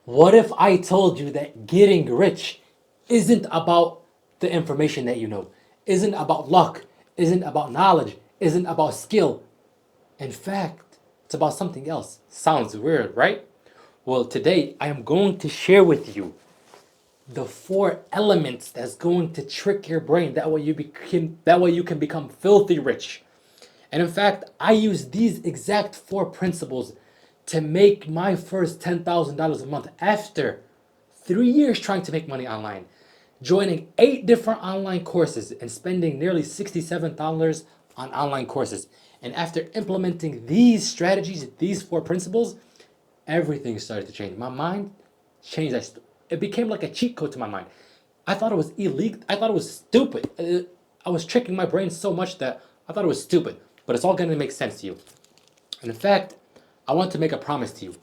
What if I told you that getting rich isn't about the information that you know, isn't about luck, isn't about knowledge, isn't about skill? In fact, it's about something else. Sounds weird, right? Well, today I am going to share with you the four elements that's going to trick your brain. That way you can become filthy rich. And in fact, I use these exact four principles to make my first $10,000 a month after 3 years trying to make money online, joining 8 different online courses and spending nearly $67 on online courses. And after implementing these strategies, these four principles, everything started to change. My mind changed. It became like a cheat code to my mind. I thought it was illegal. I thought it was stupid. I was tricking my brain so much that I thought it was stupid. But it's all going to make sense to you. And in fact, I want to make a promise to you.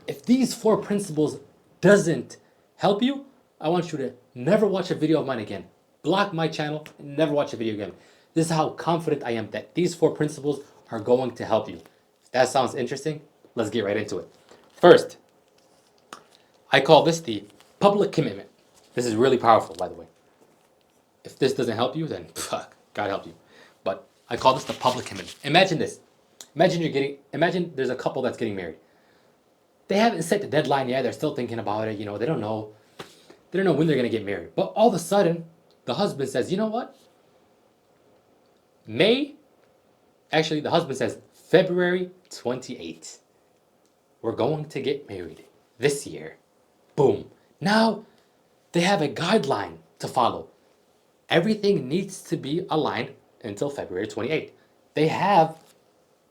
If these four principles doesn't help you, I want you to never watch a video of mine again. Block my channel and never watch a video again. This is how confident I am that these four principles are going to help you. If that sounds interesting, let's get right into it. First, I call this the public commitment. This is really powerful, by the way. If this doesn't help you, then fuck, God help you. But I call this the public commitment. Imagine this. Imagine there's a couple that's getting married. They haven't set the deadline yet. They're still thinking about it. They don't know. They don't know when they're gonna get married. But all of a sudden, the husband says, "You know what? May." Actually, the husband says February 28th. We're going to get married this year. Boom. Now they have a guideline to follow. Everything needs to be aligned until February 28th. They have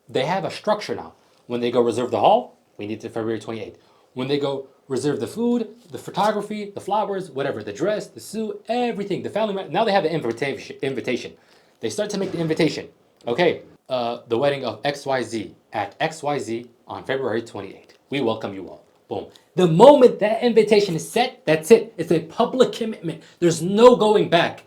they have a structure now. When they go reserve the hall, we need to February 28th. When they go reserve the food, the photography, the flowers, whatever, the dress, the suit, everything, the family. Now they have an invitation. They start to make the invitation. Okay, the wedding of XYZ at XYZ on February 28th. We welcome you all. Boom. The moment that invitation is set, that's it. It's a public commitment. There's no going back.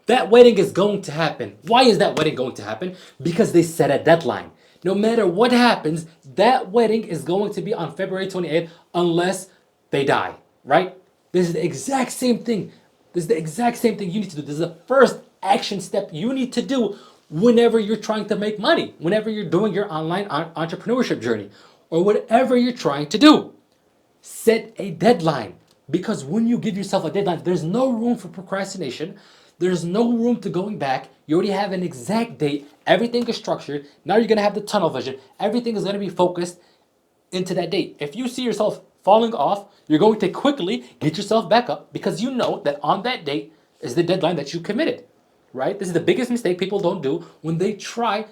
That wedding is going to happen. Why is that wedding going to happen? Because they set a deadline. No matter what happens, that wedding is going to be on February 28th unless they die, right? This is the exact same thing. This is the exact same thing you need to do. This is the first action step you need to do whenever you're trying to make money, whenever you're doing your online entrepreneurship journey, or whatever you're trying to do. Set a deadline. Because when you give yourself a deadline, there's no room for procrastination. There's no room to going back. You already have an exact date. Everything is structured. Now you're going to have the tunnel vision. Everything is going to be focused into that date. If you see yourself falling off, you're going to quickly get yourself back up because you know that on that date is the deadline that you committed, right? This is the biggest mistake people don't do when they try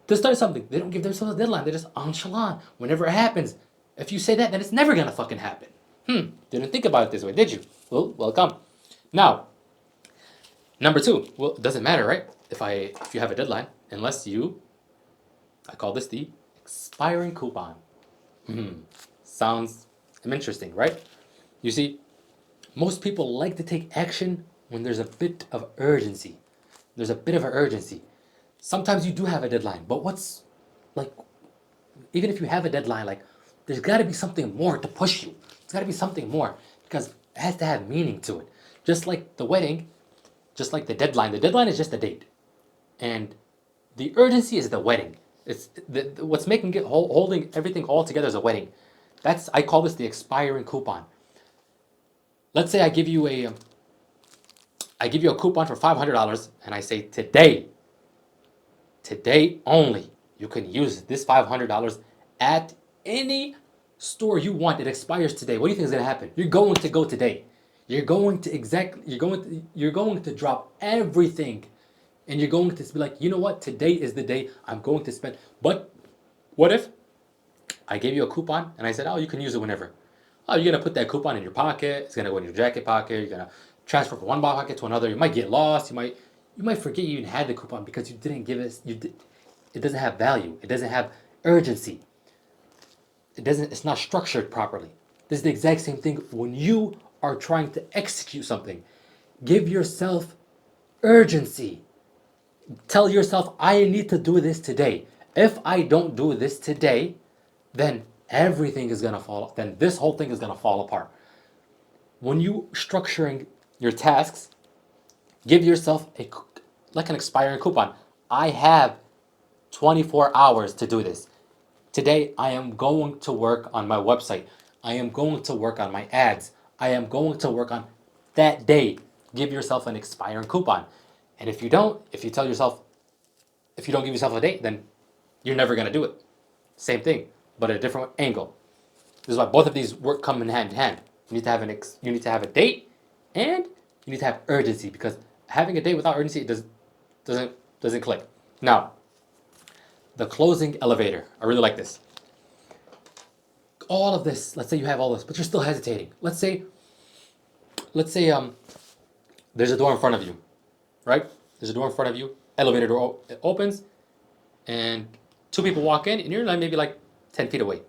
to start something. They don't give themselves a deadline. They're just nonchalant. Whenever it happens, if you say that, then it's never gonna fucking happen. Didn't think about it this way, did you? Well, welcome. Now, number two. Well, it doesn't matter, right? If you have a deadline, unless I call this the expiring coupon. Sounds interesting, right? You see, most people like to take action when there's a bit of urgency. There's a bit of an urgency. Sometimes you do have a deadline, but what's like even if you have a deadline, like there's got to be something more to push you. There's got to be something more because it has to have meaning to it. Just like the wedding, just like the deadline. The deadline is just a date, and the urgency is the wedding. It's what's making it holding everything all together is a wedding. I call this the expiring coupon. Let's say I give you a coupon for $500, and I say today only, you can use this $500 at any store you want. It expires today. What do you think is gonna happen? You're going to go today. You're going to drop everything, and you're going to be like, you know what? Today is the day I'm going to spend. But what if I gave you a coupon and I said, oh, you can use it whenever. Oh, you're gonna put that coupon in your pocket. It's gonna go in your jacket pocket. You're gonna transfer from one pocket to another. You might get lost. You might forget you even had the coupon because you didn't give it. It doesn't have value. It doesn't have urgency. It's not structured properly. This is the exact same thing when you are trying to execute something. Give yourself urgency. Tell yourself, I need to do this today. If I don't do this today, then everything is gonna fall. Then this whole thing is gonna fall apart. When you structuring your tasks, give yourself like an expiring coupon. I have 24 hours to do this. Today, I am going to work on my website. I am going to work on my ads. I am going to work on that day. Give yourself an expiring coupon. And if you don't, if you tell yourself, if you don't give yourself a date, then you're never going to do it. Same thing, but at a different angle. This is why both of these work come in hand in hand. You need to have you need to have a date, and you need to have urgency, because having a date without urgency doesn't click. Now, the closing elevator. I really like this. All of this. Let's say you have all this, but you're still hesitating. Let's say there's a door in front of you, right? There's a door in front of you. Elevator door opens, and two people walk in, and you're like maybe like 10 feet away.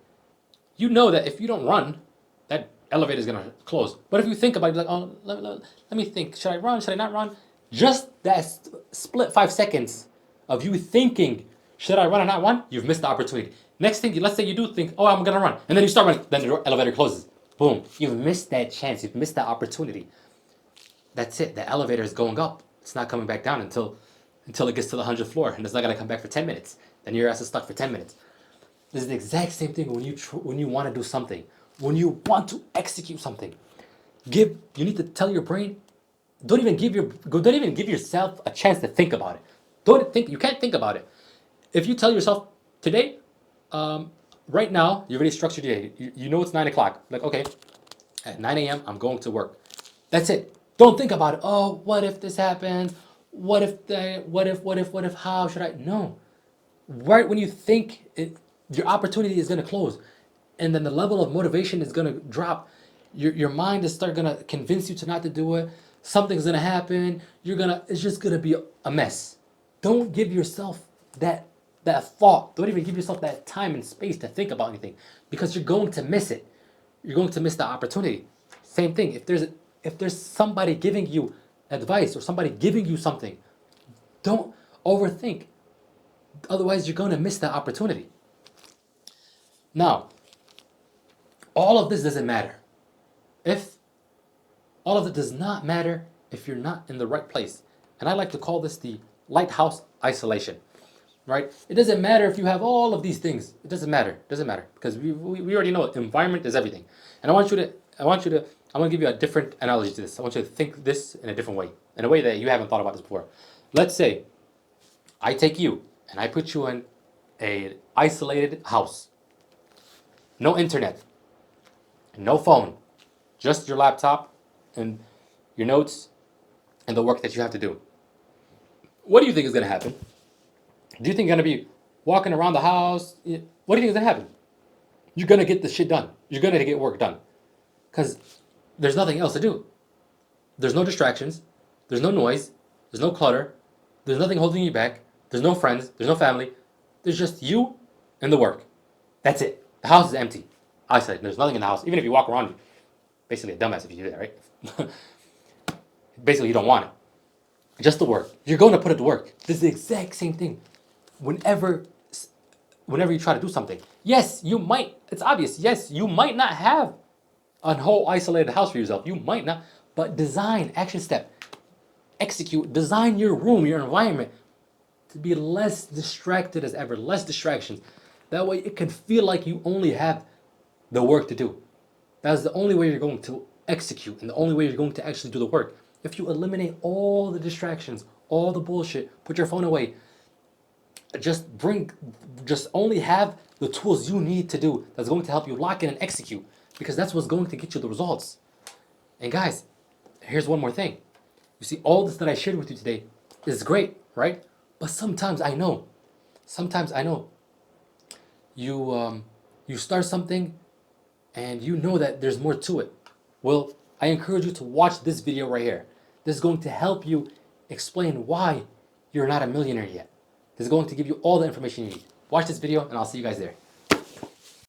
You know that if you don't run, that elevator is gonna close. But if you think about it, like, oh, let me think. Should I run? Should I not run? Just that split 5 seconds of you thinking, should I run or not run? You've missed the opportunity. Next thing, let's say you do think, oh, I'm gonna run, and then you start running. Then the elevator closes. Boom! You've missed that chance. You've missed that opportunity. That's it. The elevator is going up. It's not coming back down until it gets to the 100th floor, and it's not gonna come back for 10 minutes. Then your ass is stuck for 10 minutes. This is the exact same thing when you want to do something, when you want to execute something. You need to tell your brain, don't even give yourself a chance to think about it. Don't think. You can't think about it. If you tell yourself today, right now, you already structured your day. You know it's 9 o'clock. Like, okay, at 9 a.m. I'm going to work. That's it. Don't think about it. Oh, what if this happens? What if, how should I? No. Right when you think it, your opportunity is going to close, and then the level of motivation is going to drop. Your mind is going to convince you to not to do it. Something's going to happen. It's just going to be a mess. Don't give yourself that thought. Don't even give yourself that time and space to think about anything, because you're going to miss it. You're going to miss the opportunity. Same thing. If there's somebody giving you advice or somebody giving you something, don't overthink. Otherwise, you're going to miss that opportunity. Now, all of this doesn't matter. All of it does not matter if you're not in the right place. And I like to call this the lighthouse isolation, right? It doesn't matter if you have all of these things. It doesn't matter. It doesn't matter, because we already know environment is everything. And I'm going to give you a different analogy to this. I want you to think this in a different way, in a way that you haven't thought about this before. Let's say I take you and I put you in a isolated house. No internet, no phone, just your laptop and your notes and the work that you have to do. What do you think is going to happen? Do you think you're going to be walking around the house? What do you think is going to happen? You're going to get the shit done. You're going to get work done, because there's nothing else to do. There's no distractions. There's no noise. There's no clutter. There's nothing holding you back. There's no friends. There's no family. There's just you and the work. That's it. The house is empty. Isolated. There's nothing in the house. Even if you walk around, you're basically a dumbass if you do that, right? Basically, you don't want it. Just the work. You're going to put it to work. This is the exact same thing. Whenever you try to do something, yes, you might. It's obvious. Yes, you might not have a whole isolated house for yourself. You might not. But design, action step, execute, design your room, your environment to be less distracted as ever, less distractions. That way it can feel like you only have the work to do. That's the only way you're going to execute, and the only way you're going to actually do the work. If you eliminate all the distractions, all the bullshit, put your phone away, just only have the tools you need to do that's going to help you lock in and execute, because that's what's going to get you the results. And guys, here's one more thing. You see, all this that I shared with you today is great, right? But sometimes I know you start something and you know that there's more to it. Well, I encourage you to watch this video right here. This is going to help you explain why you're not a millionaire yet. This is going to give you all the information you need. Watch this video and I'll see you guys there.